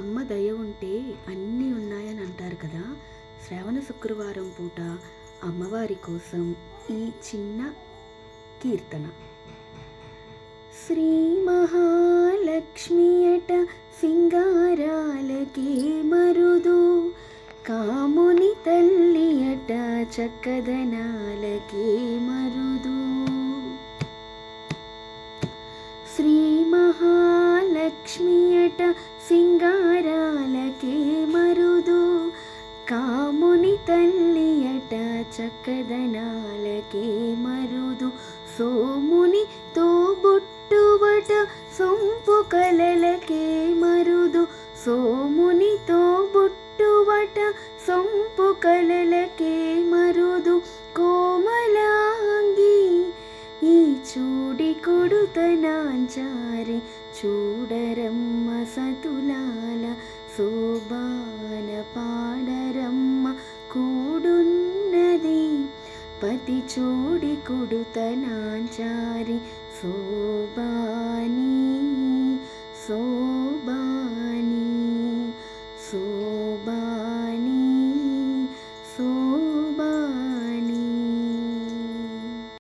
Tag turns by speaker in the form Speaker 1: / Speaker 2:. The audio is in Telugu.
Speaker 1: అమ్మ దయ ఉంటే అన్నీ ఉన్నాయని అంటారు కదా. శ్రావణ శుక్రవారం పూట అమ్మవారి కోసం ఈ చిన్న కీర్తన. శ్రీ మహాలక్ష్మి అట సింగారాలకే మరుదు, కాముని తల్లి అట చక్కదనాలకే మరుదు. శ్రీ మహాలక్ష్మి అట సింగారాలకే మరుదు, కాముని తల్లి అట చక్కదనాలకే మరుదు. సోముని తోబుట్టువట సొంపు కలలకే మరుదు, సోముని తోబుట్టువట సొంపు కలలకే మరుదు. కోమలాంగి ఈ చూడి కొడుతనాంచారి, చూడరమ్మ సతులాల శోభాన పాడరమ్మ కూడున్నది. పతి చూడి కొడుతనాంచారి శోభాని శోభాని శోభా.